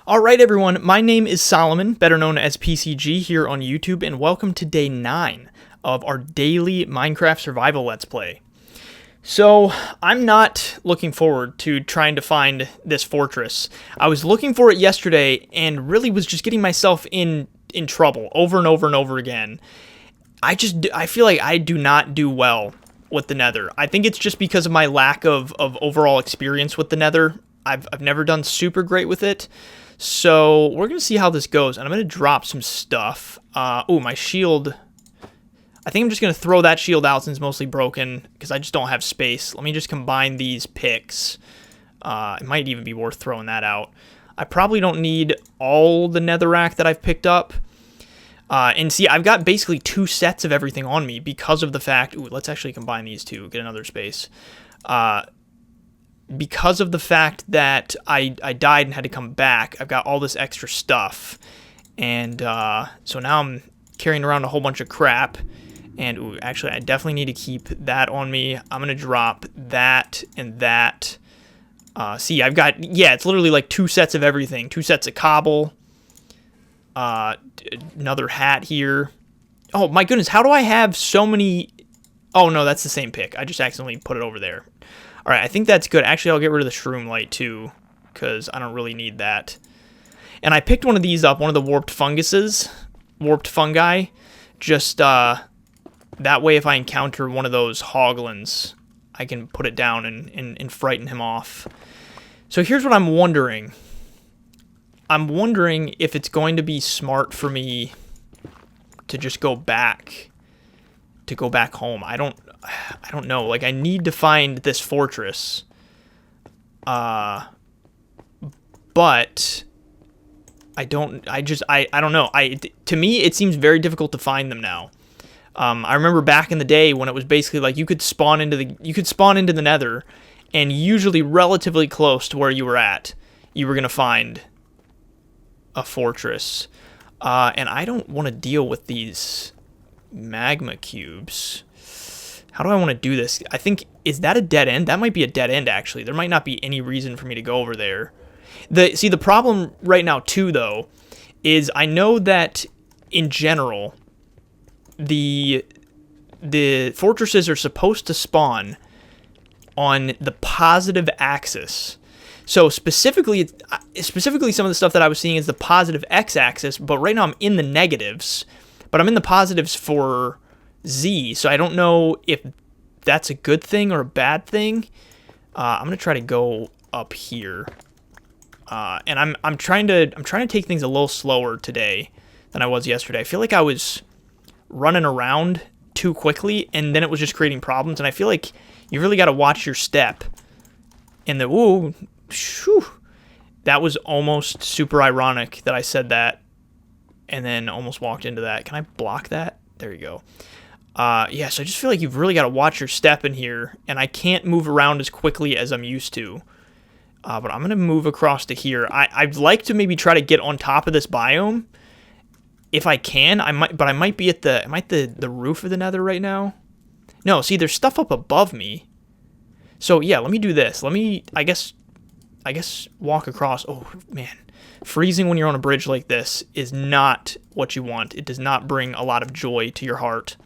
Alright everyone, my name is Solomon, better known as PCG here on YouTube, and welcome to day 9 of our daily Minecraft survival Let's Play. So, I'm not looking forward to trying to find this fortress. I was looking for it yesterday and really was just getting myself in trouble over and over and over again. I feel like I do not do well with the Nether. I think it's just because of my lack of overall experience with the Nether. I've never done super great with it. So we're going to see how this goes, and I'm going to drop some stuff. Oh, my shield. I think I'm just going to throw that shield out since it's mostly broken, because I just don't have space. Let me just combine these picks. It might even be worth throwing that out. I probably don't need all the netherrack that I've picked up. And see, I've got basically 2 sets of everything on me because of the fact... Ooh, let's actually combine these two, get another space. Because of the fact that I died and had to come back, I've got all this extra stuff. And so now I'm carrying around a whole bunch of crap. And ooh, actually, I definitely need to keep that on me. I'm going to drop that and that. See, I've got, yeah, it's literally like 2 sets of everything. 2 sets of cobble. Another hat here. Oh, my goodness, how do I have so many... Oh, no, that's the same pick. I just accidentally put it over there. All right, I think that's good. Actually, I'll get rid of the shroom light, too, because I don't really need that. And I picked one of these up, one of the warped funguses, warped fungi, just that way if I encounter one of those hoglins, I can put it down and frighten him off. So here's what I'm wondering. I'm wondering if it's going to be smart for me to just go back home. I don't know. Like, I need to find this fortress. But I don't know. To me, it seems very difficult to find them now. I remember back in the day when it was basically like you could spawn into the Nether, and usually relatively close to where you were at, you were going to find a fortress. And I don't want to deal with these magma cubes. How do I want to do this? I think, is that a dead end? That might be a dead end, actually. There might not be any reason for me to go over there. See, the problem right now, too, though, is I know that, in general, the fortresses are supposed to spawn on the positive axis. So, specifically, some of the stuff that I was seeing is the positive x-axis, but right now I'm in the negatives, but I'm in the positives for Z, so I don't know if that's a good thing or a bad thing. I'm gonna try to go up here, and I'm trying to take things a little slower today than I was yesterday. I feel like I was running around too quickly, and then it was just creating problems. And I feel like you really got to watch your step. And that was almost super ironic that I said that, and then almost walked into that. Can I block that? There you go. Yeah, so I just feel like you've really got to watch your step in here, and I can't move around as quickly as I'm used to. But I'm going to move across to here. I'd like to maybe try to get on top of this biome. If I can, I might be at the roof of the Nether right now. No, see, there's stuff up above me. So, yeah, let me do this. Let me, I guess walk across. Oh, man. Freezing when you're on a bridge like this is not what you want. It does not bring a lot of joy to your heart.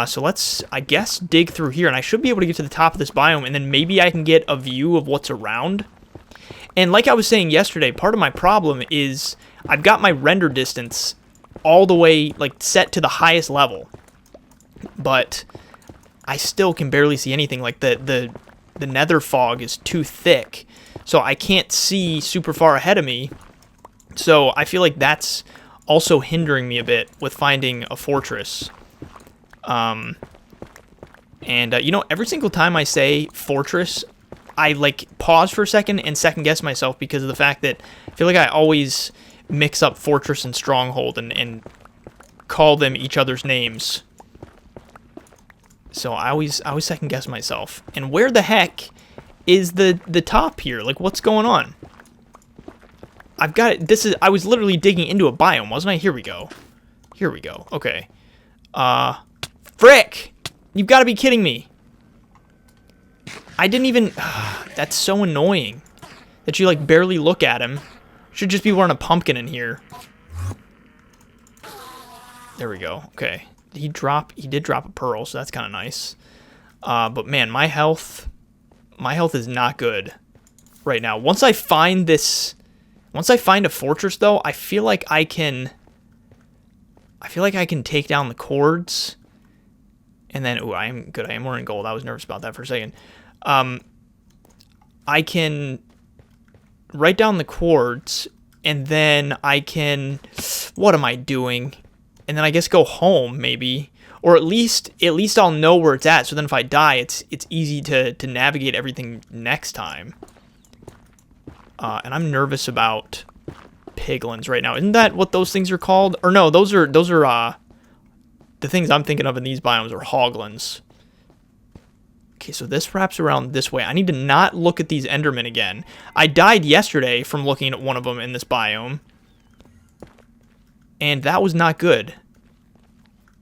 So let's, I guess, dig through here, and I should be able to get to the top of this biome, and then maybe I can get a view of what's around. And like I was saying yesterday, part of my problem is I've got my render distance all the way, like, set to the highest level, but I still can barely see anything. Like, the nether fog is too thick, so I can't see super far ahead of me. So I feel like that's also hindering me a bit with finding a fortress. You know, every single time I say fortress, I, like, pause for a second and second guess myself because of the fact that I feel like I always mix up fortress and stronghold and call them each other's names. So I always second guess myself. And where the heck is the top here? Like, what's going on? I've got it. I was literally digging into a biome, wasn't I? Here we go. Here we go. Okay. Frick! You've got to be kidding me. I didn't even... That's so annoying. That you, like, barely look at him Should just be wearing a pumpkin in here. There we go. Okay. He did drop a pearl, so that's kind of nice. But man, my health is not good right now. Once I find a fortress though, I feel like I can take down the cords. And then, ooh, I am good. I am wearing gold. I was nervous about that for a second. I can write down the cords, and then I can, what am I doing? And then I guess go home maybe, or at least I'll know where it's at. So then if I die, it's easy to navigate everything next time. And I'm nervous about piglins right now. Isn't that what those things are called? Or no, those are the things I'm thinking of in these biomes are hoglins. Okay, so this wraps around this way. I need to not look at these Endermen again. I died yesterday from looking at one of them in this biome. And that was not good.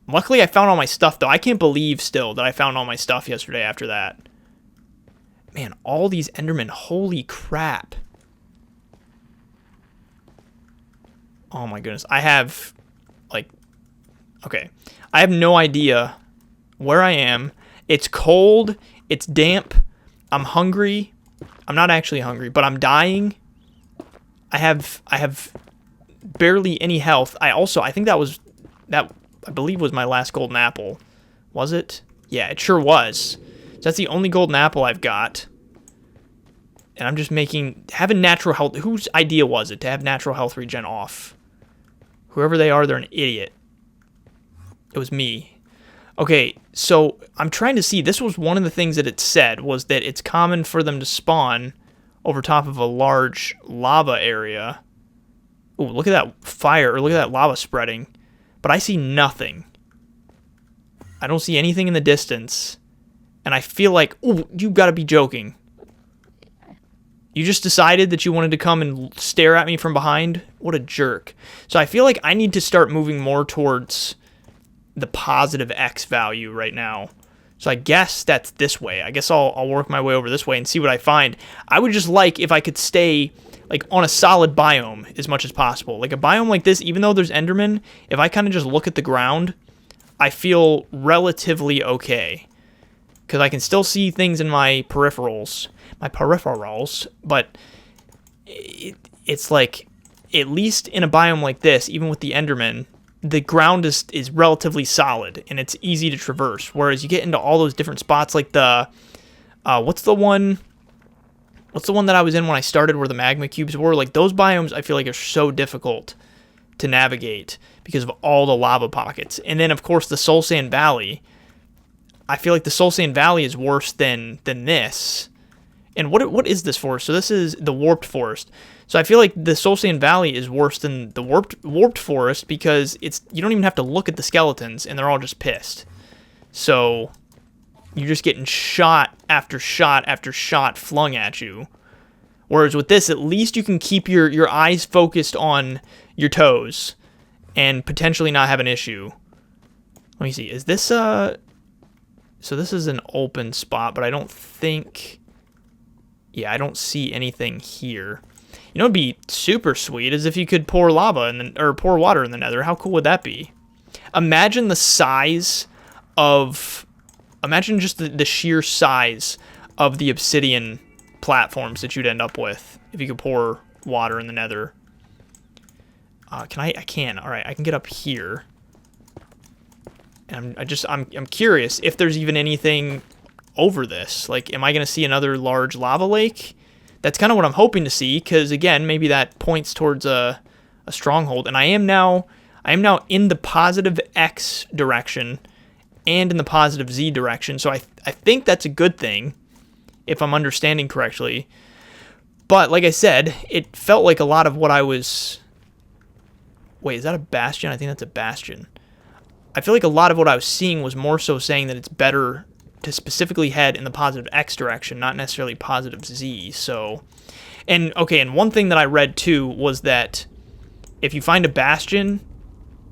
Luckily, I found all my stuff, though. I can't believe still that I found all my stuff yesterday after that. Man, all these Endermen. Holy crap. Oh my goodness. I have, like... Okay. I have no idea where I am. It's cold. It's damp. I'm hungry. I'm not actually hungry, but I'm dying. I have barely any health. I think that I believe was my last golden apple. Was it? Yeah, it sure was. So that's the only golden apple I've got. And I'm just having natural health. Whose idea was it to have natural health regen off? Whoever they are, they're an idiot. It was me. Okay, so I'm trying to see. This was one of the things that it said, was that it's common for them to spawn over top of a large lava area. Ooh, look at that fire, or look at that lava spreading. But I see nothing. I don't see anything in the distance. And I feel like, ooh, you gotta be joking. You just decided that you wanted to come and stare at me from behind? What a jerk. So I feel like I need to start moving more towards the positive X value right now. So I guess that's this way. I guess I'll work my way over this way and see what I find. I would just like if I could stay like on a solid biome as much as possible. Like a biome like this, even though there's Enderman, if I kind of just look at the ground, I feel relatively okay. Because I can still see things in my peripherals. But it's like, at least in a biome like this, even with the Enderman, the ground is relatively solid and it's easy to traverse. Whereas you get into all those different spots, like the what's the one that I was in when I started where the magma cubes were? Like those biomes, I feel like are so difficult to navigate because of all the lava pockets. And then of course the Soul Sand Valley. I feel like the Soul Sand Valley is worse than this. And what is this forest? So this is the Warped Forest. So I feel like the Soul Sand Valley is worse than the Warped Forest because you don't even have to look at the skeletons and they're all just pissed. So you're just getting shot after shot after shot flung at you. Whereas with this, at least you can keep your eyes focused on your toes and potentially not have an issue. Let me see. Is this so this is an open spot, but I don't think... Yeah, I don't see anything here. You know, it'd be super sweet is if you could pour lava or pour water in the Nether. How cool would that be? Imagine the size of... Imagine just the sheer size of the obsidian platforms that you'd end up with if you could pour water in the Nether. Can I? I can. All right, I can get up here. And I'm curious if there's even anything over this. Like, am I going to see another large lava lake? That's kind of what I'm hoping to see, because again, maybe that points towards a stronghold. And I am now in the positive X direction and in the positive Z direction. So I think that's a good thing, if I'm understanding correctly. But like I said, it felt like a lot of what I was... Wait, is that a bastion? I think that's a bastion. I feel like a lot of what I was seeing was more so saying that it's better to specifically head in the positive X direction, not necessarily positive Z. So, and okay, and one thing that I read too was that if you find a bastion,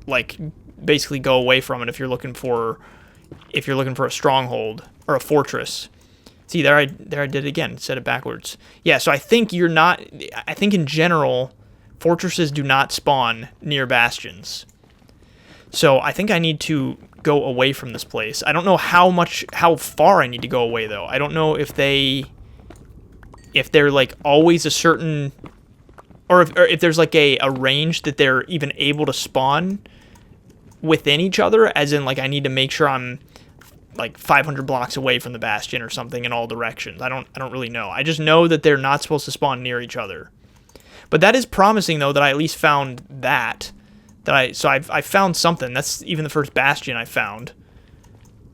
like basically go away from it if you're looking for a stronghold or a fortress. See, there I did it again, said it backwards. Yeah, so I think in general, Fortresses do not spawn near bastions. So I think I need to go away from this place. I don't know how far I need to go away, though. I don't know if they're like always a certain, or if there's like a range that they're even able to spawn within each other, as in like I need to make sure I'm like 500 blocks away from the bastion or something in all directions. I don't really know. I just know that they're not supposed to spawn near each other. But that is promising, though, that I at least found that. I found something. That's even the first bastion I found.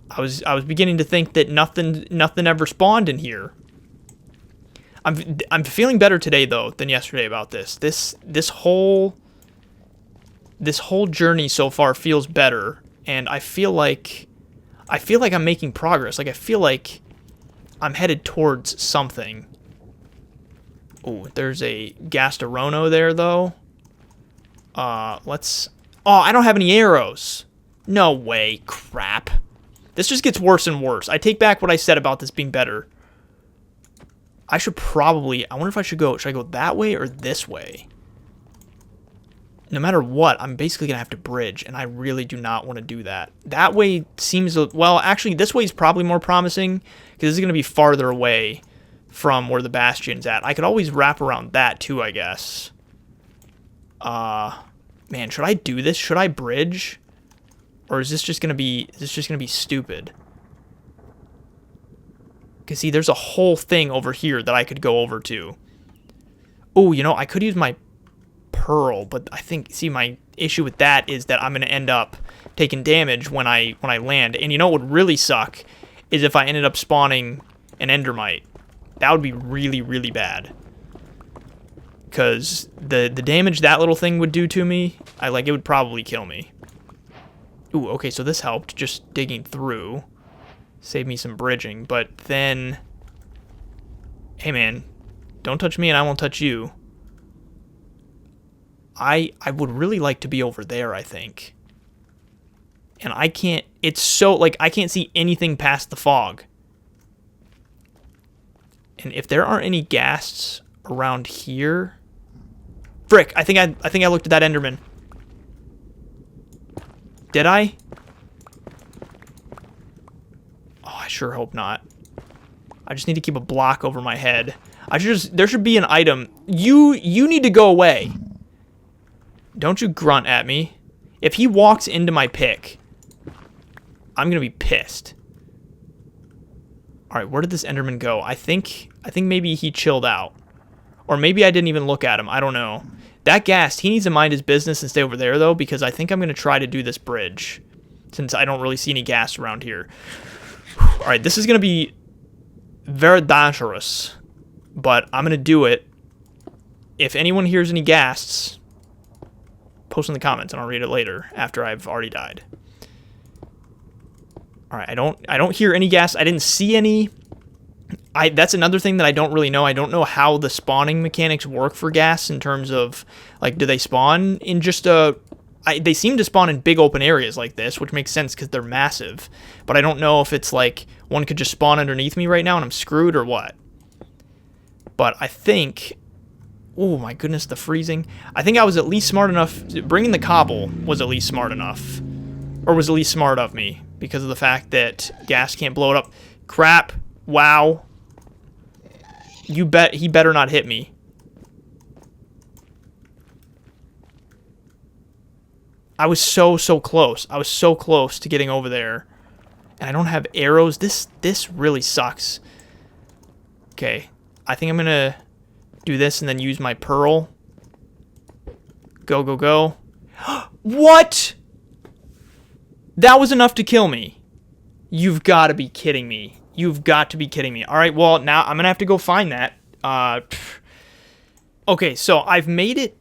I was beginning to think that nothing ever spawned in here. I'm feeling better today, though, than yesterday about this. This whole journey so far feels better, and I feel like I'm making progress. Like I feel like I'm headed towards something. Oh, there's a Gasterono there, though. Let's... Oh, I don't have any arrows. No way. Crap. This just gets worse and worse. I take back what I said about this being better. I should probably... I wonder if I should go... Should I go that way or this way? No matter what, I'm basically going to have to bridge, and I really do not want to do that. That way seems... Well, actually, this way is probably more promising, because this is going to be farther away from where the bastion's at. I could always wrap around that, too, I guess. Man, should I do this? Should I bridge? Or is this just going to be... Is this just going to be stupid? Because, see, there's a whole thing over here that I could go over to. Oh, you know, I could use my pearl, but I think, see, my issue with that is that I'm going to end up taking damage when I land. And you know what would really suck is if I ended up spawning an endermite. That would be really, really bad. Because the damage that little thing would do to me, it would probably kill me. Ooh, okay, so this helped, just digging through. Save me some bridging, but then... Hey, man, don't touch me and I won't touch you. I would really like to be over there, I think. And I can't... It's so... Like, I can't see anything past the fog. And if there aren't any ghasts around here... Frick, I think I looked at that Enderman. Did I? Oh, I sure hope not. I just need to keep a block over my head. There should be an item. You need to go away. Don't you grunt at me. If he walks into my pick, I'm gonna be pissed. Alright, where did this Enderman go? I think maybe he chilled out. Or maybe I didn't even look at him. I don't know. That ghast, he needs to mind his business and stay over there, though, because I think I'm going to try to do this bridge, since I don't really see any ghast around here. Alright, this is going to be very dangerous, but I'm going to do it. If anyone hears any ghasts, post in the comments, and I'll read it later, after I've already died. Alright, I don't hear any ghasts. I didn't see any... That's another thing that I don't really know. I don't know how the spawning mechanics work for ghasts in terms of, like, do they spawn in just a... they seem to spawn in big open areas like this, which makes sense because they're massive. But I don't know if it's like one could just spawn underneath me right now and I'm screwed or what. But I think... Oh my goodness, the freezing. I think I was at least smart enough... Bringing the cobble was at least smart enough. Or was at least smart of me because of the fact that gas can't blow it up. Crap. Wow. You bet he better not hit me. I was so close. I was so close to getting over there. And I don't have arrows. This really sucks. Okay. I think I'm going to do this and then use my pearl. Go, go, go. What? That was enough to kill me. You've got to be kidding me. You've got to be kidding me. All right, well, now I'm going to have to go find that. Okay, so I've made it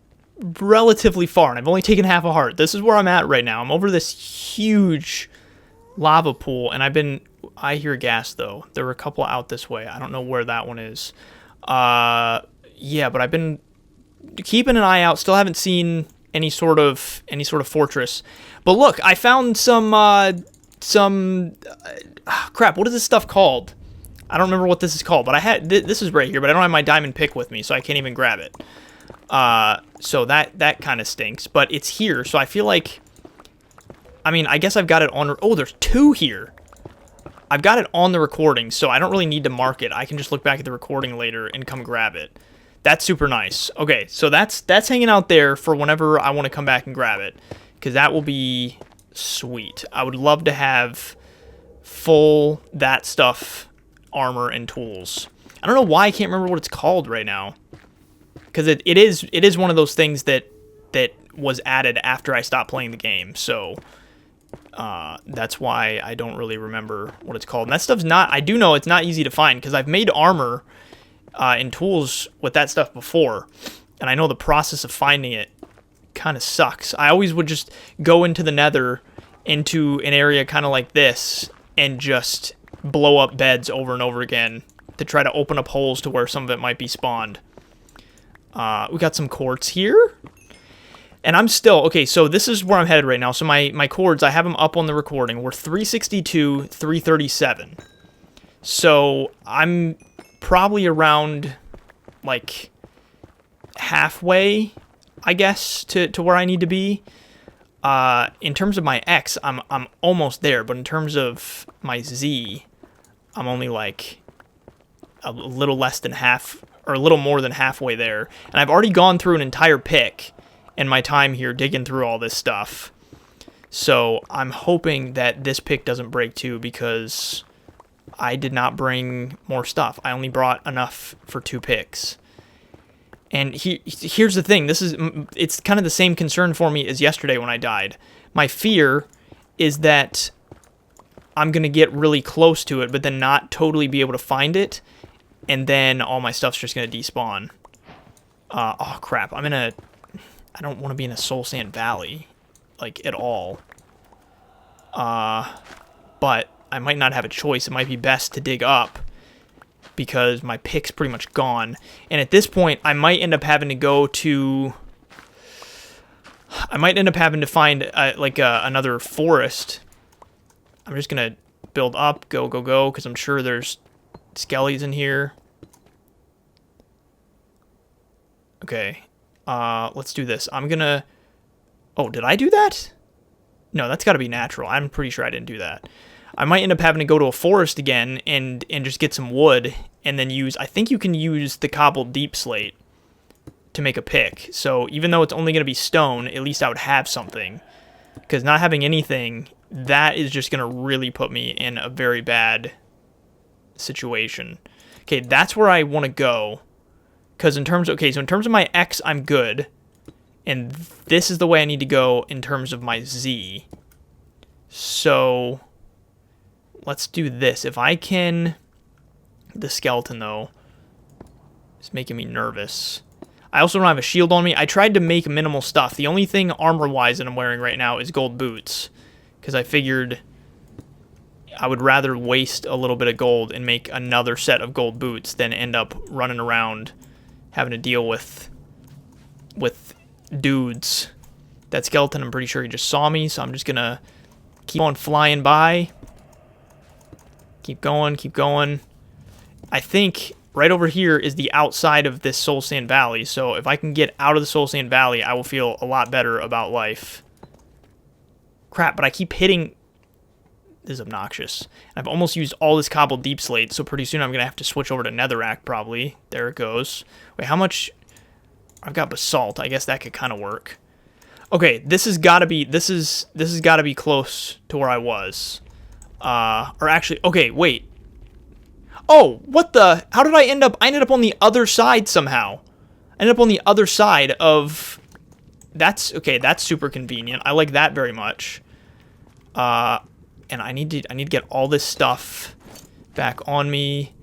relatively far, and I've only taken half a heart. This is where I'm at right now. I'm over this huge lava pool, and I hear gas, though. There were a couple out this way. I don't know where that one is. Yeah, but I've been keeping an eye out. Still haven't seen any sort of fortress. But look, I found some crap, what is this stuff called? I don't remember what this is called, but I had this is right here, but I don't have my diamond pick with me, so I can't even grab it. So that kind of stinks, but it's here, so I feel like, I mean, I guess I've got it on, oh, there's 2 here. I've got it on the recording, so I don't really need to mark it. I can just look back at the recording later and come grab it. That's super nice. Okay, so that's hanging out there for whenever I want to come back and grab it, because that will be sweet. I would love to have full that stuff, armor and tools. I don't know why I can't remember what it's called right now, because it is one of those things that was added after I stopped playing the game, so that's why I don't really remember what it's called. And that stuff's not, I do know it's not easy to find, because I've made armor and tools with that stuff before, and I know the process of finding it kind of sucks. I always would just go into the nether, into an area kind of like this, and just blow up beds over and over again to try to open up holes to where some of it might be spawned. We got some quartz here. And I'm still, okay, so this is where I'm headed right now. So my chords, I have them up on the recording. We're 362, 337. So I'm probably around, like, halfway, I guess, to where I need to be. In terms of my X, I'm almost there. But in terms of my Z, I'm only, like, a little less than half, or a little more than halfway there. And I've already gone through an entire pick in my time here digging through all this stuff. So I'm hoping that this pick doesn't break too, because I did not bring more stuff. I only brought enough for 2 picks. And here's the thing. It's kind of the same concern for me as yesterday when I died. My fear is that I'm going to get really close to it, but then not totally be able to find it, and then all my stuff's just going to despawn. Oh, crap. I don't want to be in a Soul Sand Valley, like, at all. But I might not have a choice. It might be best to dig up, because my pick's pretty much gone. And at this point, I might end up having to go to... I might end up having to find, another forest. I'm just going to build up, go, because I'm sure there's skellies in here. Okay. Let's do this. I'm gonna... Oh, did I do that? No, that's gotta be natural. I'm pretty sure I didn't do that. I might end up having to go to a forest again and just get some wood, and then use... I think you can use the cobbled deep slate to make a pick. So even though it's only gonna be stone, at least I would have something. Because not having anything, that is just gonna really put me in a very bad situation. Okay, that's where I want to go. Because in terms of my X, I'm good. And this is the way I need to go in terms of my Z. So let's do this. If I can... The skeleton, though, is making me nervous. I also don't have a shield on me. I tried to make minimal stuff. The only thing armor-wise that I'm wearing right now is gold boots. Because I figured I would rather waste a little bit of gold and make another set of gold boots than end up running around having to deal with dudes. That skeleton, I'm pretty sure he just saw me, so I'm just gonna keep on flying by. Keep going. I think right over here is the outside of this Soul Sand Valley, so if I can get out of the Soul Sand Valley, I will feel a lot better about life. Crap, but I keep hitting... This is obnoxious. I've almost used all this cobbled deep slate, so pretty soon I'm going to have to switch over to netherrack, probably. There it goes. Wait, how much... I've got basalt. I guess that could kind of work. Okay, this has got to be... This has got to be close to where I was. Or actually... Okay, wait. Oh, what the... How did I end up... I ended up on the other side somehow. I ended up on the other side of... That's... Okay, that's super convenient. I like that very much. And I need to get all this stuff back on me.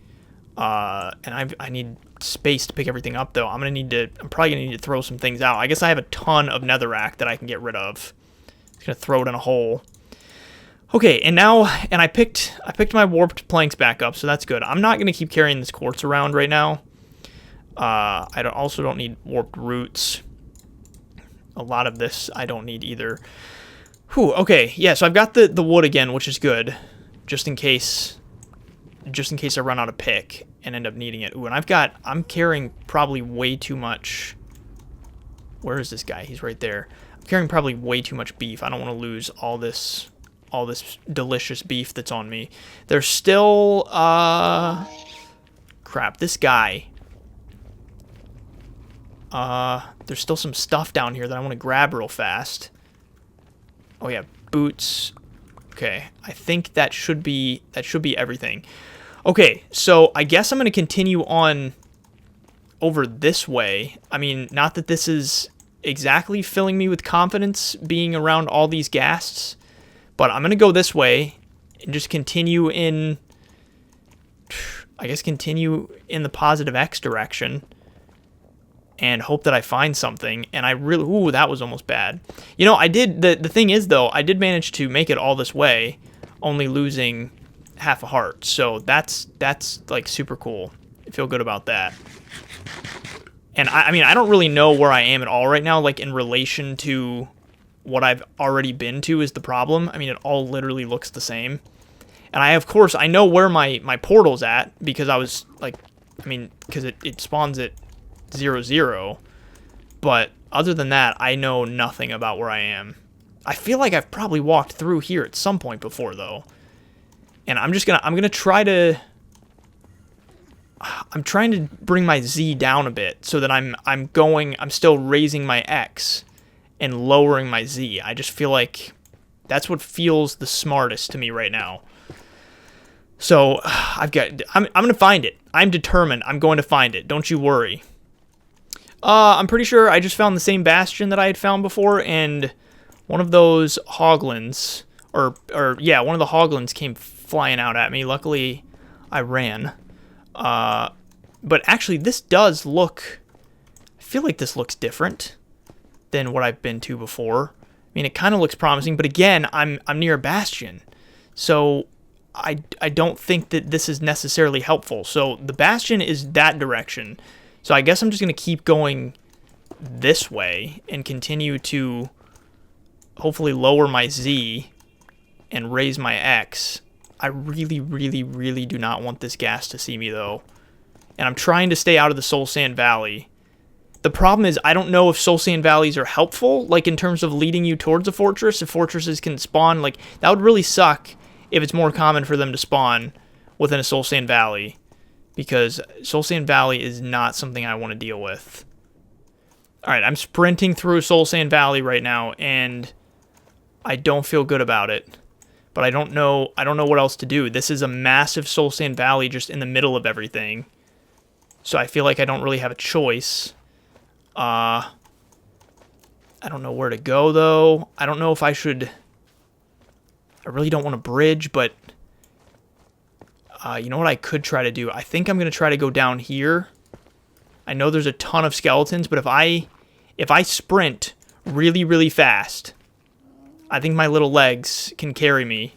And I need space to pick everything up, though. I'm probably gonna need to throw some things out. I guess I have a ton of netherrack that I can get rid of. Just gonna throw it in a hole. Okay, and I picked my warped planks back up, so that's good. I'm not gonna keep carrying this quartz around right now. I also don't need warped roots. A lot of this I don't need either. Whew, okay, yeah, so I've got the wood again, which is good, just in case I run out of pick and end up needing it. Ooh, and I'm carrying probably way too much Where is this guy? He's right there. I'm carrying probably way too much beef. I don't want to lose all this delicious beef that's on me. There's still, crap, this guy. There's still some stuff down here that I want to grab real fast. Oh yeah, boots. Okay, I think that should be everything. Okay, so I guess I'm going to continue on over this way. I mean, not that this is exactly filling me with confidence being around all these ghasts, but I'm going to go this way and just continue in, I guess, continue in the positive X direction and hope that I find something. And I really, ooh, that was almost bad. You know, I did, the thing is though, I did manage to make it all this way, only losing half a heart. So that's like super cool. I feel good about that. And I mean, I don't really know where I am at all right now, like in relation to what I've already been to is the problem. I mean, it all literally looks the same. And I, of course, I know where my portal's at because I was like, I mean, because it spawns at 0, but other than that, I know nothing about where I am. I feel like I've probably walked through here at some point before though. And I'm gonna try to, I'm trying to bring my Z down a bit so that I'm still raising my X and lowering my Z. I just feel like that's what feels the smartest to me right now. So I'm gonna find it. I'm determined. I'm going to find it. Don't you worry. I'm pretty sure I just found the same bastion that I had found before, and one of those hoglins, or yeah, one of the hoglins came flying out at me. Luckily, I ran. But actually, this does look, I feel like this looks different than what I've been to before. I mean, it kind of looks promising, but again, I'm near a bastion, so I don't think that this is necessarily helpful. So the bastion is that direction. So I guess I'm just going to keep going this way and continue to hopefully lower my Z and raise my X. I really, really, really do not want this ghast to see me, though. And I'm trying to stay out of the Soul Sand Valley. The problem is I don't know if Soul Sand Valleys are helpful, like in terms of leading you towards a fortress. If fortresses can spawn, like, that would really suck if it's more common for them to spawn within a Soul Sand Valley. Because Soul Sand Valley is not something I want to deal with. Alright, I'm sprinting through Soul Sand Valley right now, and I don't feel good about it. But I don't know what else to do. This is a massive Soul Sand Valley just in the middle of everything. So I feel like I don't really have a choice. I don't know where to go, though. I don't know if I should... I really don't want to bridge, but... you know what I could try to do? I think I'm going to try to go down here. I know there's a ton of skeletons, but if I sprint really, really fast, I think my little legs can carry me.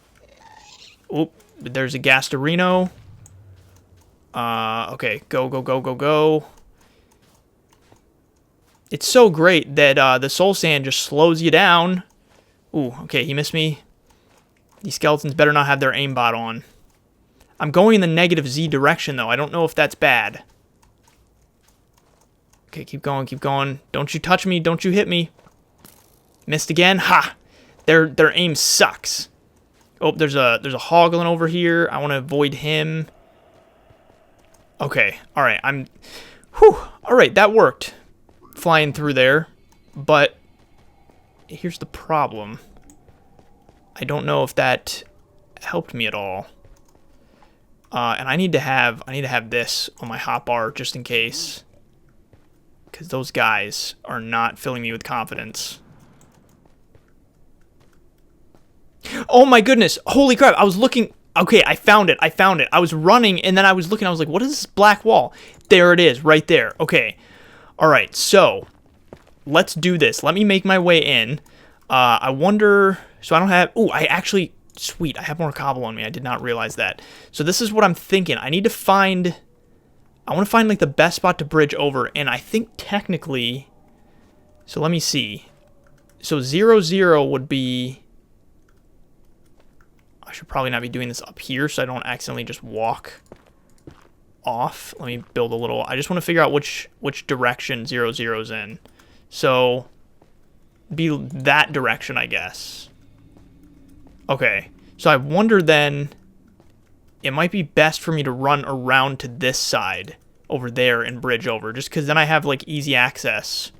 Oop, there's a Gastorino. Okay, go, go, go, go, go. It's so great that the soul sand just slows you down. Ooh, okay, he missed me. These skeletons better not have their aimbot on. I'm going in the negative Z direction, though. I don't know if that's bad. Okay, keep going, keep going. Don't you touch me. Don't you hit me. Missed again. Ha! Their aim sucks. Oh, there's a hoglin over here. I want to avoid him. Okay, alright. Whew! Alright, that worked. Flying through there. But here's the problem. I don't know if that helped me at all. And I need to have this on my hotbar just in case, because those guys are not filling me with confidence. Oh my goodness! Holy crap! I was looking. Okay, I found it. I was running, and then I was looking. I was like, "What is this black wall?" There it is, right there. Okay, all right. So let's do this. Let me make my way in. I wonder. So I don't have. Ooh, I actually. Sweet, I have more cobble on me. I did not realize that. So this is what I'm thinking. I want to find like the best spot to bridge over, and I think technically, so let me see. So 0 would be, I should probably not be doing this up here so I don't accidentally just walk off. Let me build a little, I just want to figure out which direction 0's in. So, be that direction, I guess. Okay. So I wonder then, it might be best for me to run around to this side over there and bridge over, just because then I have like easy access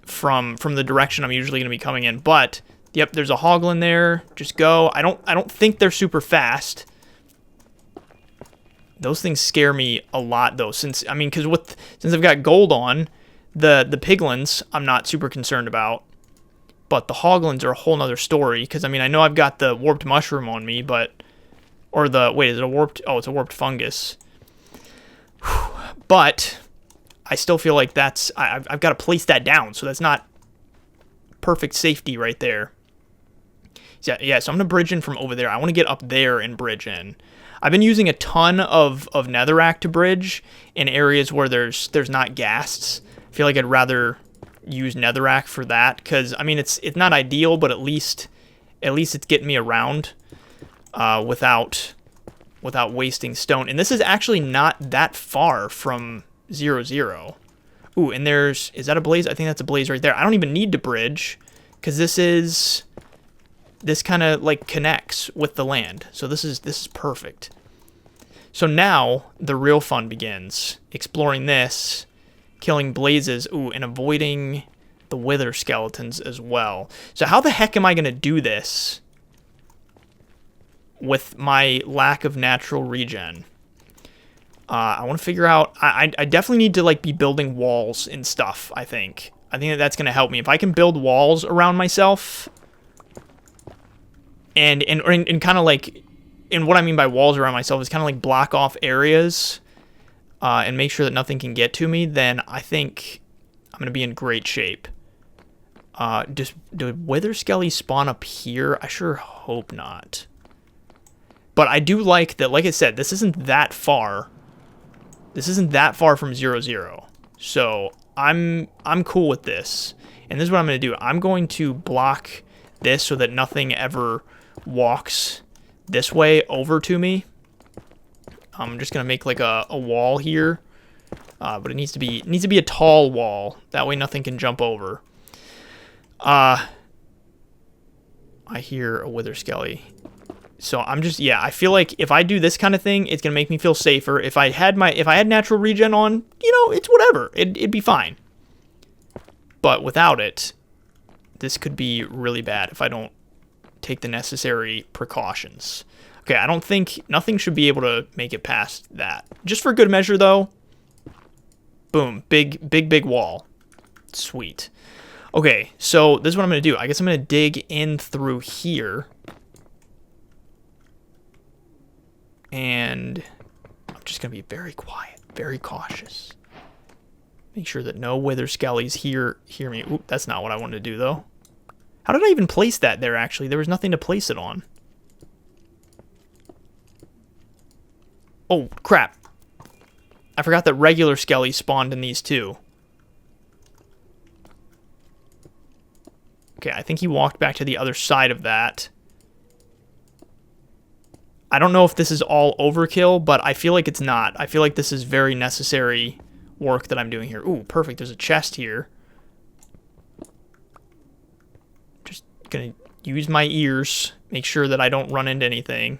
from the direction I'm usually going to be coming in. But yep, there's a Hoglin there. Just go. I don't think they're super fast. Those things scare me a lot though, since since I've got gold on, the piglins I'm not super concerned about. But the Hoglins are a whole nother story, because I mean I know I've got the warped mushroom on me, but wait, is it a warped? Oh, it's a warped fungus. But I still feel like I've got to place that down, so that's not perfect safety right there. Yeah, so I'm going to bridge in from over there. I want to get up there and bridge in. I've been using a ton of netherrack to bridge in areas where there's not ghasts. I feel like I'd rather use netherrack for that, because I mean it's not ideal, but at least it's getting me around without wasting stone. And this is actually not that far from 0-0. Ooh, and is that a blaze? I think that's a blaze right there. I don't even need to bridge, because this kind of like connects with the land. So this is perfect. So now the real fun begins. Exploring this, killing blazes, ooh, and avoiding the wither skeletons as well. So how the heck am I going to do this with my lack of natural regen? I want to figure out, I definitely need to like be building walls and stuff, I think that's going to help me. If I can build walls around myself, and kind of like, and what I mean by walls around myself is kind of like block off areas, and make sure that nothing can get to me, then I think I'm going to be in great shape. Do wither skellies spawn up here? I sure hope not. But I do like that, like I said, this isn't that far. This isn't that far from 0-0. So I'm cool with this. And this is what I'm going to do. I'm going to block this so that nothing ever walks this way over to me. I'm just going to make like a wall here. But it needs to be a tall wall. That way nothing can jump over. I hear a wither skelly. So I'm just, yeah, I feel like if I do this kind of thing, it's going to make me feel safer. If I had natural regen on, it's whatever. It'd be fine. But without it, this could be really bad if I don't take the necessary precautions. Okay, I don't think, nothing should be able to make it past that. Just for good measure, though. Boom, big wall. Sweet. Okay, so this is what I'm going to do. I guess I'm going to dig in through here. And I'm just going to be very quiet, very cautious. Make sure that no wither skellies hear me. Oop, that's not what I wanted to do, though. How did I even place that there, actually? There was nothing to place it on. Oh, crap. I forgot that regular skellies spawned in these, too. Okay, I think he walked back to the other side of that. I don't know if this is all overkill, but I feel like it's not. I feel like this is very necessary work that I'm doing here. Ooh, perfect. There's a chest here. Just gonna use my ears, make sure that I don't run into anything.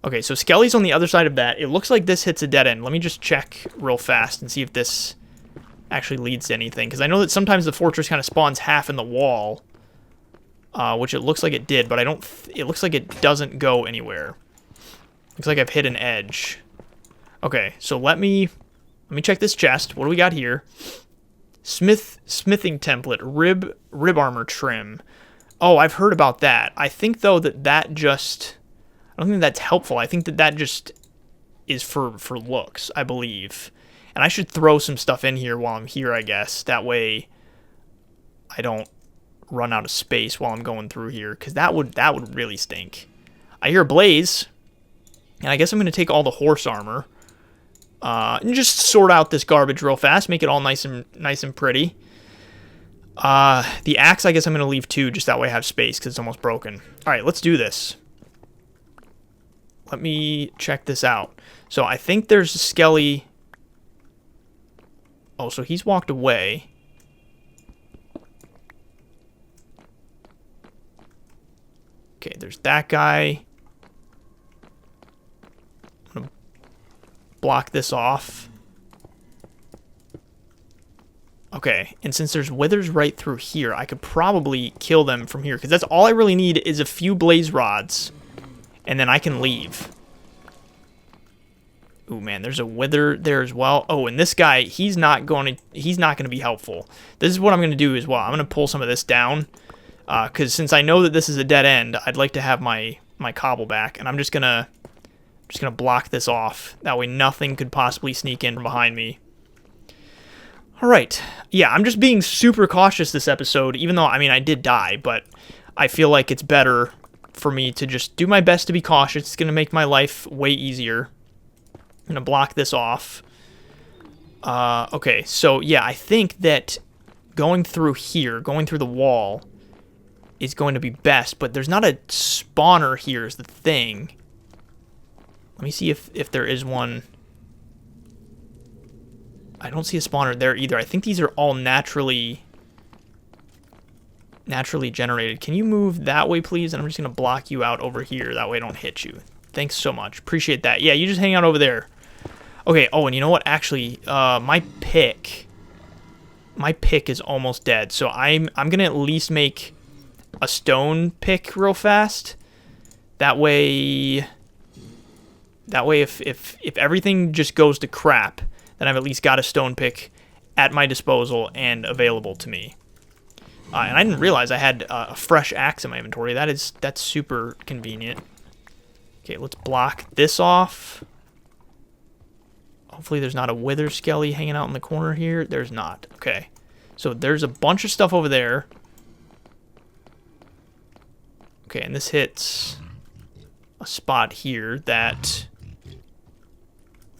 Okay, so Skelly's on the other side of that. It looks like this hits a dead end. Let me just check real fast and see if this actually leads to anything, because I know that sometimes the fortress kind of spawns half in the wall, which it looks like it did, but it looks like it doesn't go anywhere. Looks like I've hit an edge. Okay, so let me check this chest. What do we got here? Smithing template, rib armor trim. Oh, I've heard about that. I think though that just, I don't think that's helpful. I think that just is for looks, I believe. And I should throw some stuff in here while I'm here, I guess. That way I don't run out of space while I'm going through here, because that would really stink. I hear a blaze. And I guess I'm going to take all the horse armor and just sort out this garbage real fast, make it all nice and pretty. The axe, I guess I'm going to leave too, just that way I have space because it's almost broken. All right, let's do this. Let me check this out. So I think there's a skelly. Oh, so he's walked away. Okay, there's that guy. I'm gonna block this off. Okay, and since there's withers right through here, I could probably kill them from here, because that's all I really need is a few blaze rods, and then I can leave. Ooh, man, there's a wither there as well. Oh, and this guy, he's not going to be helpful. This is what I'm going to do as well. I'm going to pull some of this down, because since I know that this is a dead end, I'd like to have my cobble back, and I'm just gonna block this off. That way nothing could possibly sneak in from behind me. All right. Yeah, I'm just being super cautious this episode, even though, I mean, I did die, but I feel like it's better for me to just do my best to be cautious. It's going to make my life way easier. I'm going to block this off. Okay, so yeah, I think that going through here, going through the wall, is going to be best, but there's not a spawner here is the thing. Let me see if there is one. I don't see a spawner there either. I think these are all naturally generated. Can you move that way, please? And I'm just going to block you out over here. That way I don't hit you. Thanks so much. Appreciate that. Yeah, you just hang out over there. Okay, oh, and you know what? Actually, my pick is almost dead. So I'm going to at least make a stone pick real fast. That way if everything just goes to crap, then I've at least got a stone pick at my disposal and available to me. And I didn't realize I had a fresh axe in my inventory. That's super convenient. Okay, let's block this off. Hopefully there's not a wither skelly hanging out in the corner here. There's not. Okay. So there's a bunch of stuff over there. Okay, and this hits a spot here that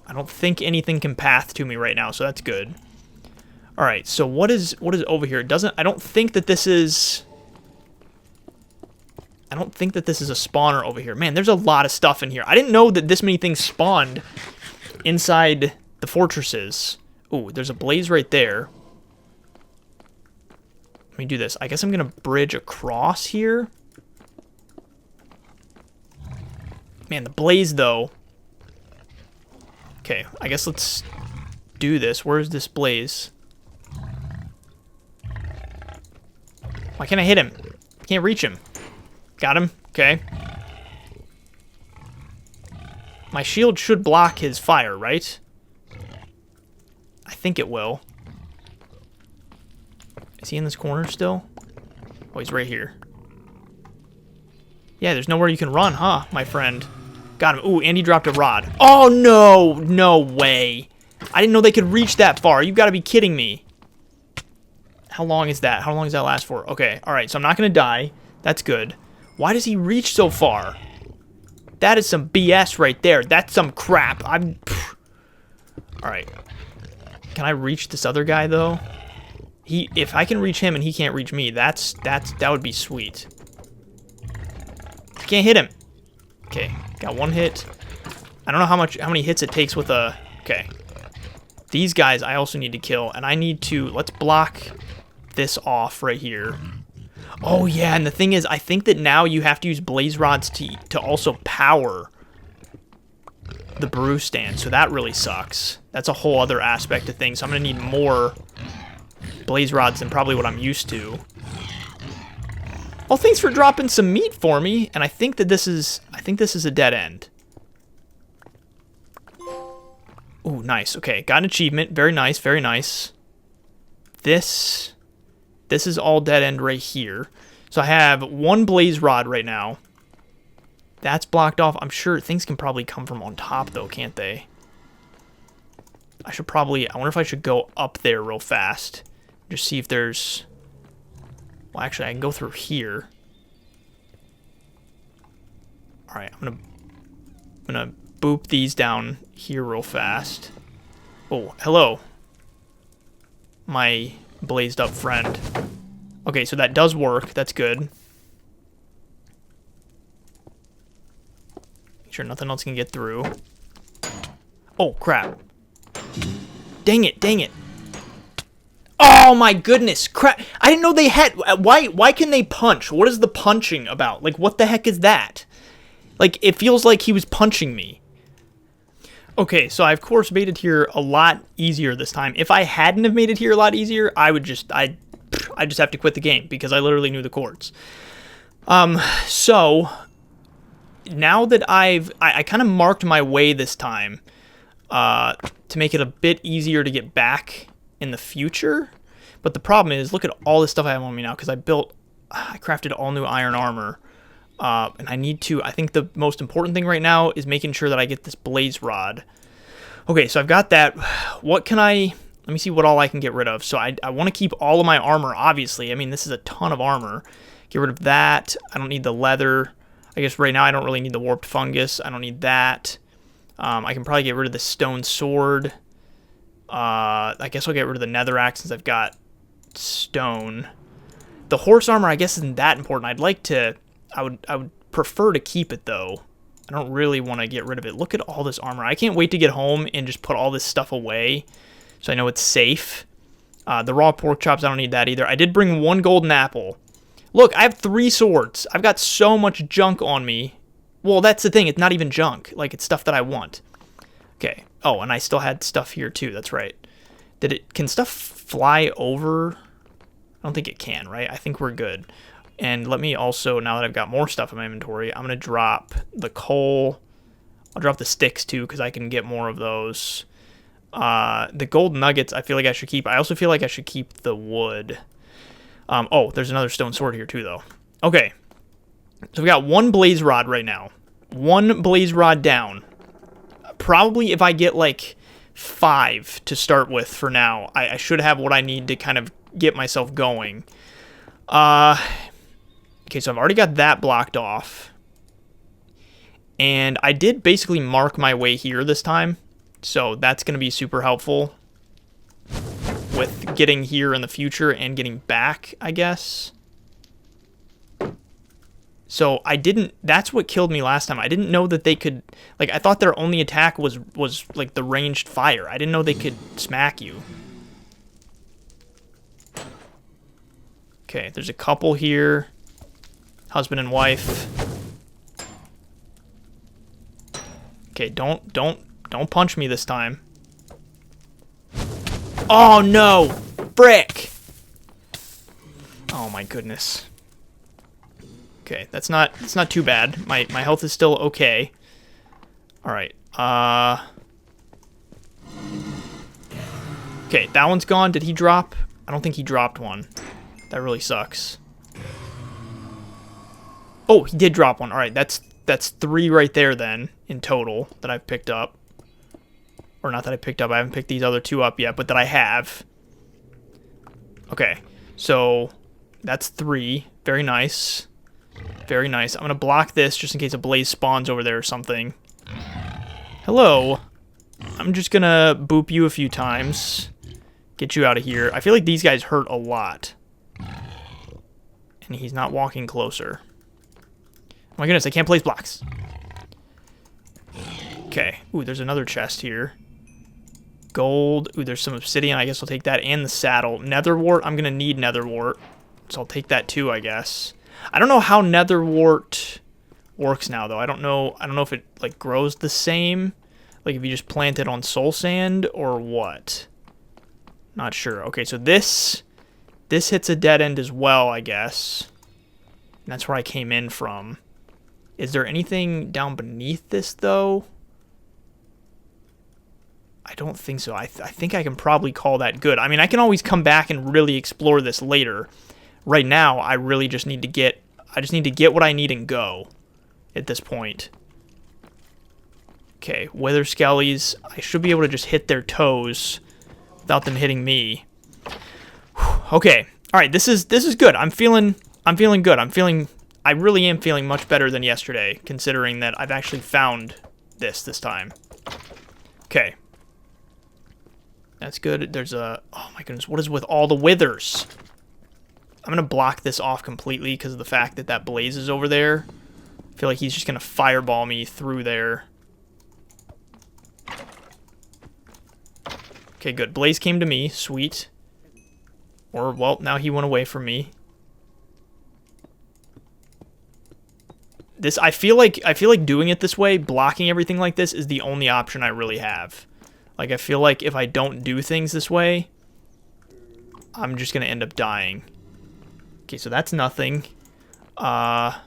I don't think anything can path to me right now, so that's good. All right, so what is over here? I don't think that this is a spawner over here. Man, there's a lot of stuff in here. I didn't know that this many things spawned inside the fortresses. Ooh, there's a blaze right there. Let me do this. I guess I'm going to bridge across here. Man, the blaze, though. Okay, I guess let's do this. Where's this blaze? Why can't I hit him? Can't reach him. Got him. Okay. My shield should block his fire, right? I think it will. Is he in this corner still? Oh, he's right here. Yeah, there's nowhere you can run, huh, my friend? Got him. Ooh, and he dropped a rod. Oh, no. No way. I didn't know they could reach that far. You've got to be kidding me. How long is that? How long does that last for? Okay, all right, so I'm not going to die. That's good. Why does he reach so far? That is some BS right there. That's some crap. All right. Can I reach this other guy, though? If I can reach him and he can't reach me, that would be sweet. Can't hit him. Okay, got one hit. I don't know how many hits it takes with a... Okay. These guys I also need to kill, and I need to... Let's block this off right here. Oh, yeah, and the thing is, I think that now you have to use blaze rods to also power the brew stand, so that really sucks. That's a whole other aspect of things. So I'm going to need more blaze rods than probably what I'm used to. Well, thanks for dropping some meat for me, and I think this is a dead end. Ooh, nice. Okay, got an achievement. Very nice, very nice. This is all dead end right here. So I have one blaze rod right now. That's blocked off. I'm sure things can probably come from on top, though, can't they? I wonder if I should go up there real fast. Just see if there's... Well, actually, I can go through here. All right, I'm gonna boop these down here real fast. Oh, hello. My blazed up friend. Okay, so that does work. That's good. Make sure nothing else can get through. Oh, crap. Dang it, dang it. Oh my goodness, crap. I didn't know they had... Why can they punch? What is the punching about? Like, what the heck is that? Like, it feels like he was punching me. Okay, so I, of course, made it here a lot easier this time. If I hadn't have made it here a lot easier, I'd just have to quit the game because I literally knew the chords. So, now that I kind of marked my way this time to make it a bit easier to get back in the future. But the problem is, look at all this stuff I have on me now because I crafted all new iron armor. And I think the most important thing right now is making sure that I get this blaze rod. Okay, so I've got that. Let me see what all I can get rid of. So I want to keep all of my armor, obviously. I mean, this is a ton of armor. Get rid of that. I don't need the leather. I guess right now I don't really need the warped fungus. I don't need that. I can probably get rid of the stone sword. I guess I'll get rid of the nether axe since I've got stone. The horse armor, I guess, isn't that important. I would prefer to keep it, though. I don't really want to get rid of it. Look at all this armor. I can't wait to get home and just put all this stuff away so I know it's safe. The raw pork chops, I don't need that either. I did bring 1 golden apple. Look, I have 3 swords. I've got so much junk on me. Well, that's the thing. It's not even junk. Like, it's stuff that I want. Okay. Oh, and I still had stuff here, too. That's right. Can stuff fly over? I don't think it can, right? I think we're good. And let me also, now that I've got more stuff in my inventory, I'm going to drop the coal. I'll drop the sticks, too, because I can get more of those. The gold nuggets, I feel like I should keep. I also feel like I should keep the wood. Oh, there's another stone sword here, too, though. Okay. So we've got 1 blaze rod right now. 1 blaze rod down. Probably if I get, like, 5 to start with for now, I should have what I need to kind of get myself going. Okay, so I've already got that blocked off. And I did basically mark my way here this time. So that's going to be super helpful with getting here in the future and getting back, I guess. So that's what killed me last time. I didn't know that they could, like, I thought their only attack was like the ranged fire. I didn't know they could smack you. Okay, there's a couple here. Husband and wife. Okay, don't punch me this time. Oh no! Frick! Oh my goodness. Okay, that's not too bad. My health is still okay. Alright, okay, that one's gone. Did he drop? I don't think he dropped one. That really sucks. Oh, he did drop one. Alright, that's 3 right there then, in total, that I've picked up. Or not that I picked up, I haven't picked these other 2 up yet, but that I have. Okay, so that's 3. Very nice. Very nice. I'm going to block this just in case a blaze spawns over there or something. Hello. I'm just going to boop you a few times. Get you out of here. I feel like these guys hurt a lot. And he's not walking closer. Oh my goodness, I can't place blocks. Okay. Ooh, there's another chest here. Gold. Ooh, there's some obsidian. I guess I'll take that and the saddle. Netherwort. I'm going to need netherwort. So I'll take that too, I guess. I don't know how netherwort works now, though. I don't know if it, like, grows the same. Like, if you just plant it on soul sand or what. Not sure. Okay, so this hits a dead end as well, I guess. And that's where I came in from. Is there anything down beneath this, though? I don't think so. I think I can probably call that good. I mean, I can always come back and really explore this later. Right now, I really just need to get... I just need to get what I need and go at this point. Okay, wither skellies. I should be able to just hit their toes without them hitting me. Whew, okay. All right, this is good. I'm feeling good. I really am feeling much better than yesterday, considering that I've actually found this time. Okay. That's good. There's a... Oh my goodness, what is with all the withers? I'm going to block this off completely because of the fact that that blaze is over there. I feel like he's just going to fireball me through there. Okay, good. Blaze came to me. Sweet. Or, well, now he went away from me. I feel like doing it this way, blocking everything like this, is the only option I really have. Like, I feel like if I don't do things this way, I'm just going to end up dying. Okay, so that's nothing. What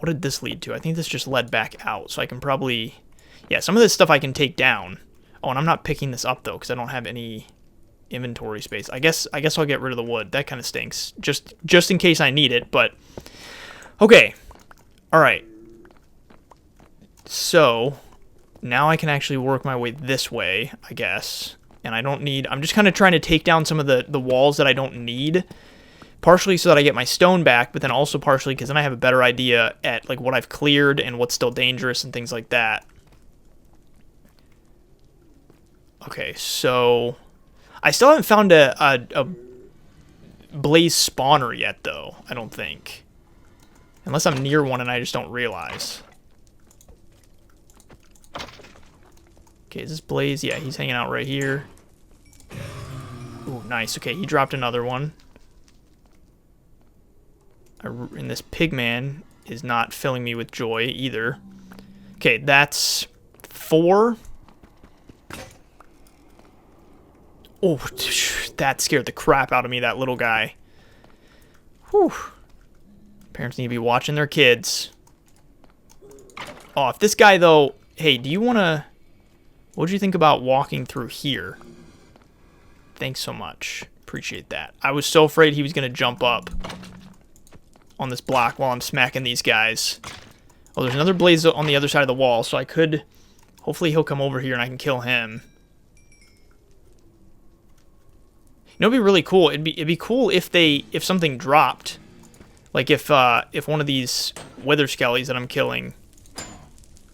did this lead to? I think this just led back out, so I can probably... Yeah, some of this stuff I can take down. Oh, and I'm not picking this up, though, because I don't have any inventory space. I guess I'll get rid of the wood. That kind of stinks. Just in case I need it, but... Okay. Alright. So, now I can actually work my way this way, I guess. And I don't need... I'm just kind of trying to take down some of the walls that I don't need. Partially so that I get my stone back, but then also partially because then I have a better idea at like what I've cleared and what's still dangerous and things like that. Okay, so... I still haven't found a blaze spawner yet, though, I don't think. Unless I'm near one and I just don't realize. Okay, is this blaze? Yeah, he's hanging out right here. Ooh, nice. Okay, he dropped another one. And this pigman is not filling me with joy either. Okay, that's 4. Oh, that scared the crap out of me, that little guy. Whew. Parents need to be watching their kids. Oh, if this guy, though... Hey, do you want to... What do you think about walking through here? Thanks so much. Appreciate that. I was so afraid he was going to jump up on this block while I'm smacking these guys. Oh, there's another blaze on the other side of the wall, so I could... Hopefully he'll come over here and I can kill him. You know, it'd be really cool. It'd be cool if something dropped. Like if one of these wither skellies that I'm killing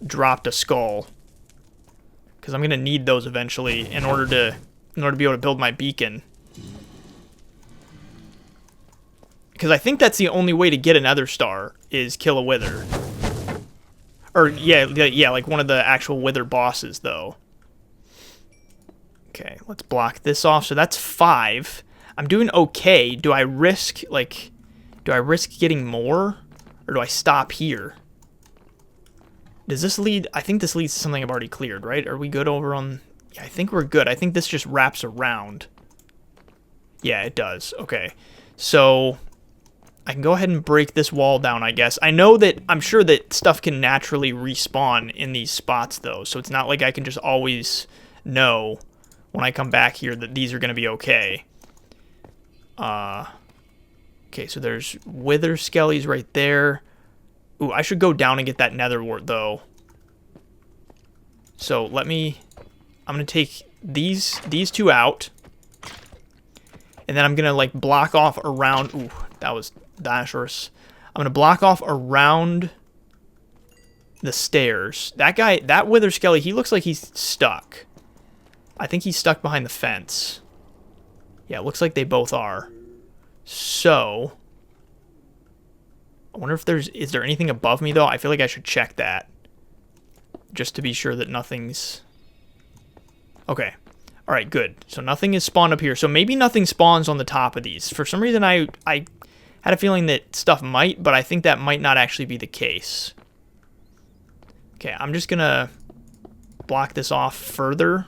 dropped a skull. Because I'm gonna need those eventually in order to be able to build my beacon. Because I think that's the only way to get a nether star is kill a wither. Or yeah, like one of the actual wither bosses though. Okay, let's block this off. So that's 5. I'm doing okay. Do I risk getting more? Or do I stop here? Does this lead... I think this leads to something I've already cleared, right? Are we good over on... Yeah, I think we're good. I think this just wraps around. Yeah, it does. Okay. So, I can go ahead and break this wall down, I guess. I'm sure that stuff can naturally respawn in these spots, though. So it's not like I can just always know when I come back here that these are going to be okay. Okay, so there's wither skellies right there. Ooh, I should go down and get that nether wart, though. So I'm going to take these 2 out. And then I'm going to, like, block off around... Ooh, that was disastrous. I'm going to block off around the stairs. That wither skelly, he looks like he's stuck. I think he's stuck behind the fence. Yeah, it looks like they both are. So, I wonder if is there anything above me, though? I feel like I should check that. Just to be sure that nothing's... Okay. Alright, good. So nothing is spawned up here. So maybe nothing spawns on the top of these. For some reason, I had a feeling that stuff might, but I think that might not actually be the case. Okay, I'm just gonna block this off further.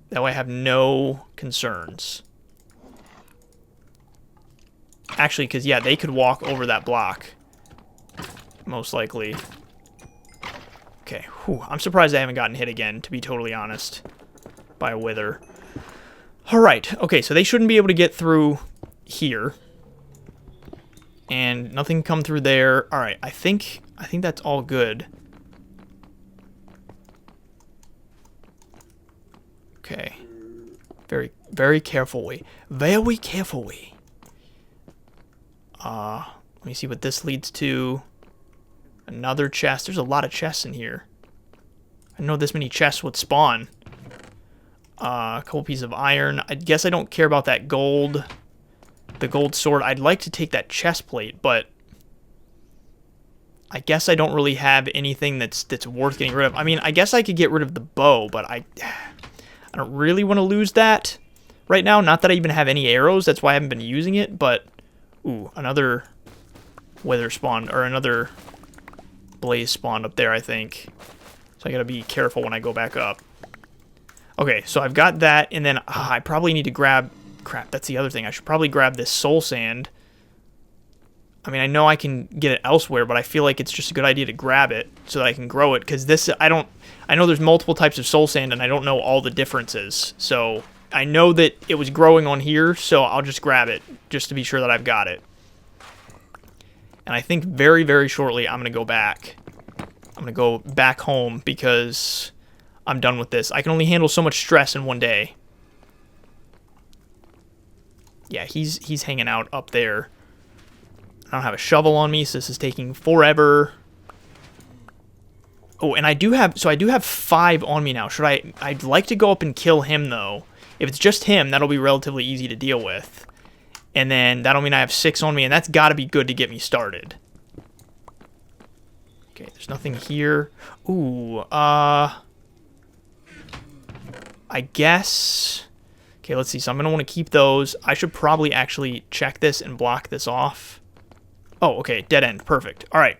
That way I have no concerns. Actually, because, yeah, they could walk over that block. Most likely. Okay, whew. I'm surprised I haven't gotten hit again, to be totally honest, by a wither. Alright, okay, so they shouldn't be able to get through here. And nothing come through there. Alright, I think that's all good. Okay. Very, very carefully. Very carefully. Let me see what this leads to. Another chest. There's a lot of chests in here. I know this many chests would spawn. A couple pieces of iron. I guess I don't care about that gold. The gold sword. I'd like to take that chest plate, but I guess I don't really have anything that's worth getting rid of. I mean, I guess I could get rid of the bow, but I I don't really want to lose that right now. Not that I even have any arrows. That's why I haven't been using it. But, ooh, another wither spawned, or another blaze spawned up there, I think. So I gotta be careful when I go back up. Okay, so I've got that, and then I probably need to grab... Crap, that's the other thing. I should probably grab this soul sand. I mean, I know I can get it elsewhere, but I feel like it's just a good idea to grab it so that I can grow it, because this, I know there's multiple types of soul sand, and I don't know all the differences. So I know that it was growing on here, so I'll just grab it, just to be sure that I've got it. And I think very, very shortly I'm going to go back. I'm going to go back home, because I'm done with this. I can only handle so much stress in one day. Yeah, he's hanging out up there. I don't have a shovel on me, so this is taking forever. Oh, and I do have 5 on me now. I'd like to go up and kill him, though. If it's just him, that'll be relatively easy to deal with. And then that'll mean I have 6 on me, and that's got to be good to get me started. Okay, there's nothing here. Ooh, I guess... Okay, let's see. So I'm going to want to keep those. I should probably actually check this and block this off. Oh, okay. Dead end. Perfect. All right.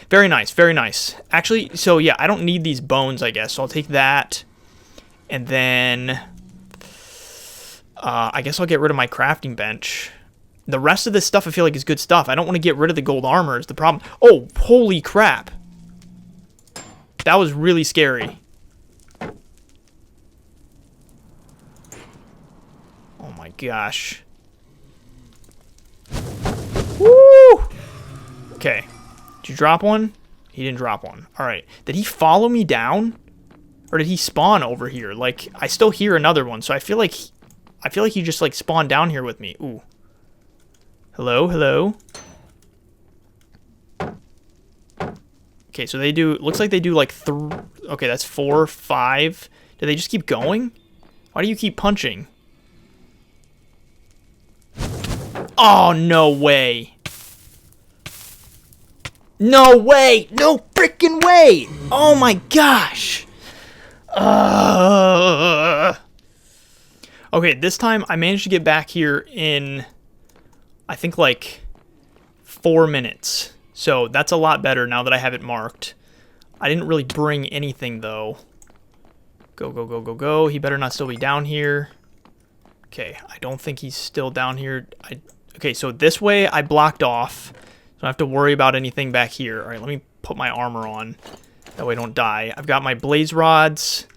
Very nice. Very nice. Actually, so yeah, I don't need these bones, I guess. So I'll take that. And then... I guess I'll get rid of my crafting bench. The rest of this stuff I feel like is good stuff. I don't want to get rid of the gold armor is the problem. Oh, holy crap. That was really scary. Oh my gosh. Woo! Okay. Did you drop one? He didn't drop one. Alright. Did he follow me down? Or did he spawn over here? Like, I still hear another one, so I feel like he just, like, spawned down here with me. Ooh. Hello? Hello? Okay, so they do... Looks like they do, like, okay, that's 4, 5. Do they just keep going? Why do you keep punching? Oh, no way. No way. No freaking way. Oh, my gosh. Okay, this time I managed to get back here in, I think, like 4 minutes. So that's a lot better now that I have it marked. I didn't really bring anything, though. Go, go, go, go, go. He better not still be down here. Okay, I don't think he's still down here. Okay, so this way I blocked off. So I don't have to worry about anything back here. All right, let me put my armor on. That way I don't die. I've got my blaze rods.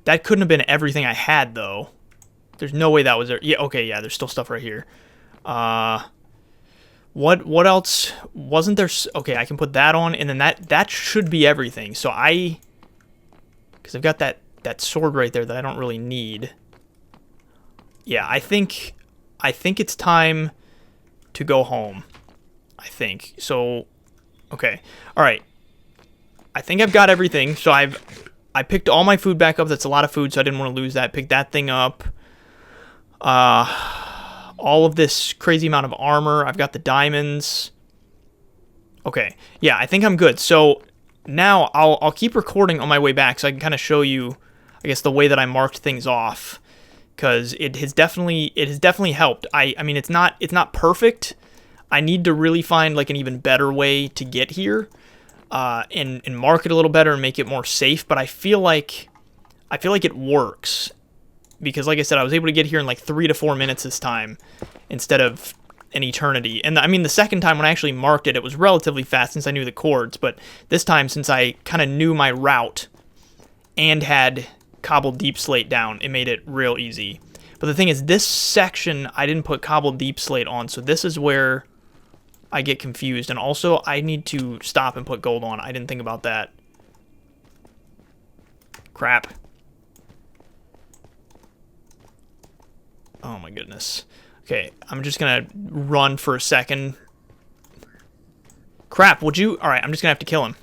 That couldn't have been everything I had, though. There's no way that was there. Yeah, okay, yeah, there's still stuff right here. What else? Wasn't there... Okay, I can put that on, and then that should be everything. So because I've got that sword right there that I don't really need. Yeah, I think it's time to go home. I think. So, okay. All right. I think I've got everything. So I picked all my food back up. That's a lot of food, so I didn't want to lose that. Picked that thing up. All of this crazy amount of armor. I've got the diamonds. Okay. Yeah, I think I'm good. So now I'll keep recording on my way back so I can kind of show you, I guess, the way that I marked things off, because it has definitely helped. I mean, it's not perfect. I need to really find like an even better way to get here, and mark it a little better and make it more safe. But I feel like it works, because like I said, I was able to get here in like 3 to 4 minutes this time instead of an eternity. And I mean, the second time when I actually marked it, it was relatively fast since I knew the coords. But this time, since I kind of knew my route and had cobbled deep slate down, it made it real easy. But the thing is, this section I didn't put cobbled deep slate on, so this is where I get confused. And also, I need to stop and put gold on. I didn't think about that. Crap. Oh my goodness. Okay, I'm just gonna run for a second. Crap, would you? Alright, I'm just gonna have to kill him.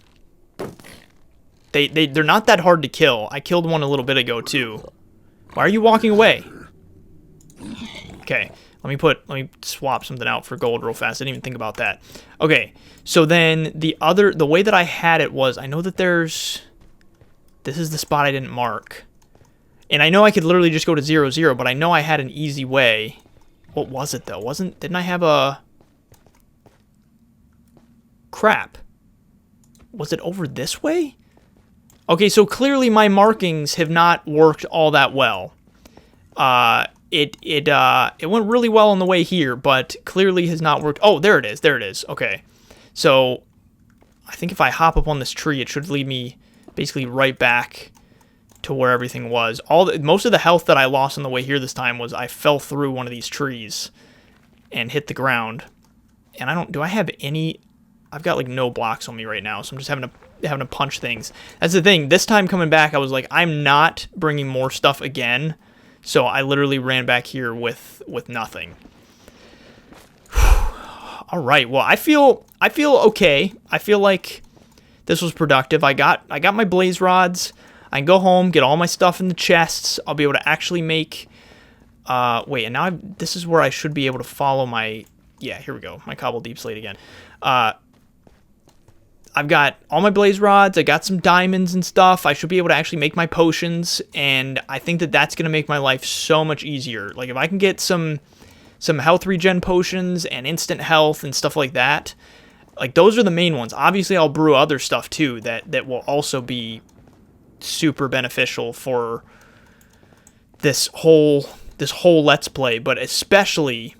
They're not that hard to kill. I killed one a little bit ago, too. Why are you walking away? Okay, let me swap something out for gold real fast. I didn't even think about that. Okay, so then the way that I had it was, I know that this is the spot I didn't mark. And I know I could literally just go to 0, 0, but I know I had an easy way. What was it, though? Didn't I have a... Crap. Was it over this way? Okay, so clearly my markings have not worked all that well. It went really well on the way here, but clearly has not worked. Oh, there it is. There it is. Okay. So I think if I hop up on this tree, it should lead me basically right back to where everything was. Most of the health that I lost on the way here this time was I fell through one of these trees and hit the ground. And do I have any... I've got like no blocks on me right now, so I'm just having to punch things. That's the thing. This time coming back, I was like, I'm not bringing more stuff again. So I literally ran back here with nothing. All right. Well, I feel okay. I feel like this was productive. I got my blaze rods. I can go home, get all my stuff in the chests. I'll be able to actually make... wait, and now this is where I should be able to follow my... Yeah, here we go. My cobble deep slate again. I've got all my blaze rods. I got some diamonds and stuff. I should be able to actually make my potions, and I think that that's going to make my life so much easier. Like, if I can get some health regen potions and instant health and stuff like that, like, those are the main ones. Obviously, I'll brew other stuff, too, that will also be super beneficial for this whole Let's Play, but especially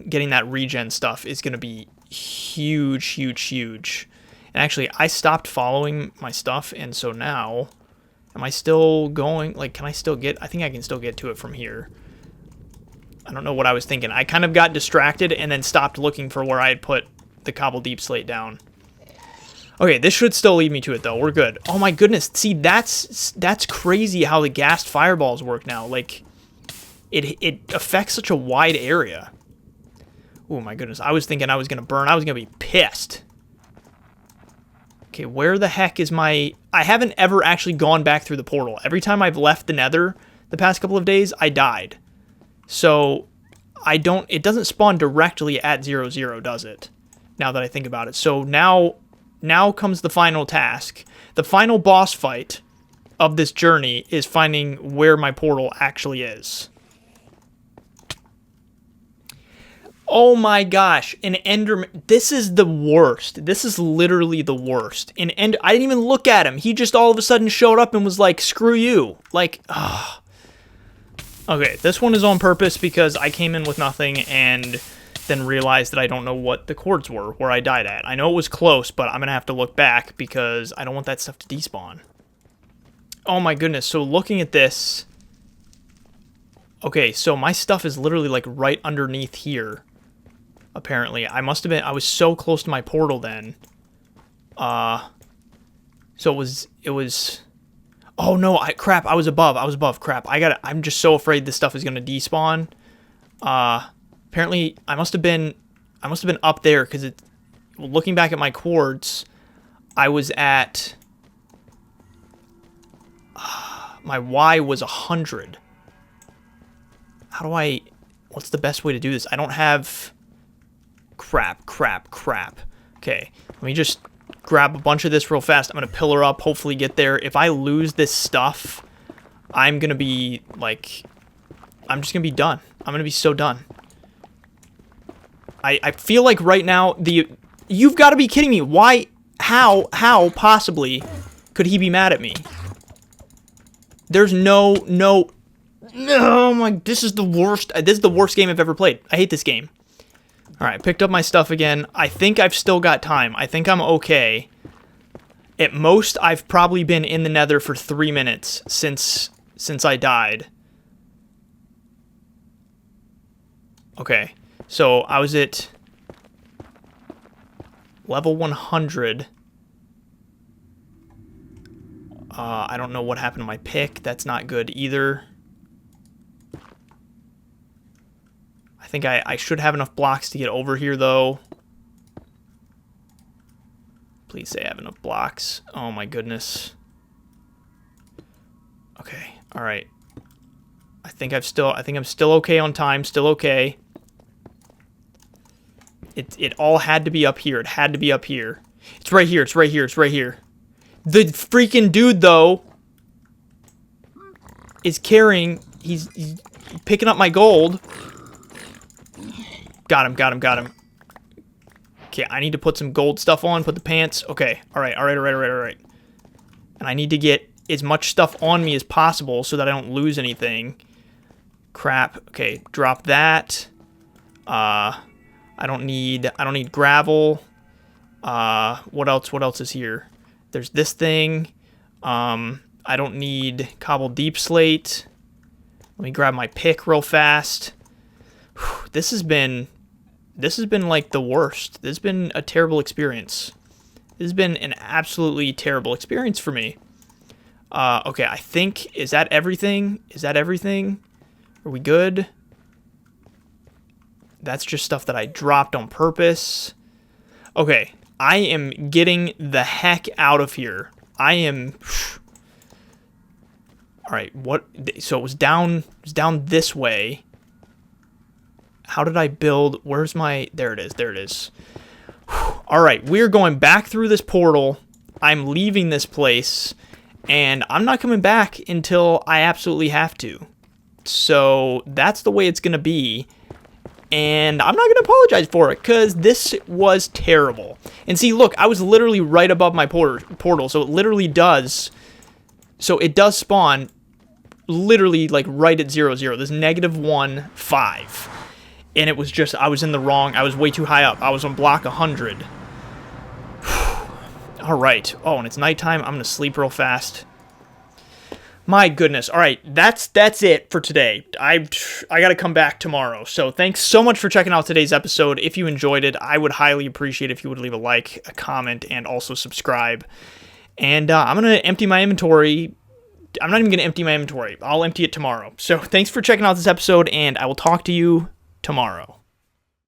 getting that regen stuff is going to be huge, huge, huge. And actually, I stopped following my stuff, and so now, am I still going? Like, can I still get... I think I can still get to it from here. I don't know what I was thinking. I kind of got distracted and then stopped looking for where I had put the cobble deep slate down. Okay, this should still lead me to it, though. We're good. Oh, my goodness. See, that's crazy how the gassed fireballs work now. Like, it affects such a wide area. Oh, my goodness. I was thinking I was going to burn. I was going to be pissed. Okay, where the heck is my... I haven't ever actually gone back through the portal. Every time I've left the nether the past couple of days, I died. So, it doesn't spawn directly at 0, 0, does it? Now that I think about it. So now comes the final task. The final boss fight of this journey is finding where my portal actually is. Oh my gosh, an Enderman. This is the worst. This is literally the worst. I didn't even look at him. He just all of a sudden showed up and was like, screw you. Like, ugh. Okay, this one is on purpose because I came in with nothing and then realized that I don't know what the chords were, where I died at. I know it was close, but I'm going to have to look back because I don't want that stuff to despawn. Oh my goodness, so looking at this... Okay, so my stuff is literally like right underneath here. Apparently, I was so close to my portal then. So it was, oh no, crap, I was above, crap. I'm just so afraid this stuff is gonna despawn. Apparently, I must have been up there, because looking back at my quartz, I was at, my Y was 100. What's the best way to do this? I don't have... Crap. Okay, let me just grab a bunch of this real fast. I'm going to pillar up, hopefully get there. If I lose this stuff, I'm going to be, like... I'm just going to be done. I'm going to be so done. I feel like right now, you've got to be kidding me. Why? How possibly could he be mad at me? There's no, this is the worst. This is the worst game I've ever played. I hate this game. Alright, picked up my stuff again. I think I've still got time. I think I'm okay. At most, I've probably been in the nether for 3 minutes since I died. Okay, so I was at level 100. I don't know what happened to my pick. That's not good either. I think I should have enough blocks to get over here, though. Please say I have enough blocks. Oh, my goodness. Okay, all right. I think I'm still okay on time, still okay. It all had to be up here. It had to be up here. It's right here, it's right here, it's right here. The freaking dude, though. is carrying. He's picking up my gold. Got him, got him, got him. Okay, I need to put some gold stuff on, put the pants. Okay, all right. And I need to get as much stuff on me as possible so that I don't lose anything. Crap. Okay, drop that. I don't need gravel. What else is here? There's this thing. I don't need cobbled deep slate. Let me grab my pick real fast. Whew, this has been like the worst. This has been a terrible experience. This has been an absolutely terrible experience for me. Okay, I think, is that everything? Are we good? That's just stuff that I dropped on purpose. Okay, I am getting the heck out of here. I am... All right, what? So it was down this way. How did I build? Where's my... There it is. All right, we're going back through this portal. I'm leaving this place, and I'm not coming back until I absolutely have to. So that's the way it's going to be. And I'm not going to apologize for it, because this was terrible. And see, look, I was literally right above my portal, so it literally does... So it does spawn literally like right at 0, 0. This -1, 5. And it was just, I was in the wrong, I was way too high up. I was on block 100. All right. Oh, and it's nighttime. I'm going to sleep real fast. My goodness. All right. That's it for today. I got to come back tomorrow. So thanks so much for checking out today's episode. If you enjoyed it, I would highly appreciate if you would leave a like, a comment, and also subscribe. And I'm going to empty my inventory. I'm not even going to empty my inventory. I'll empty it tomorrow. So thanks for checking out this episode, and I will talk to you tomorrow.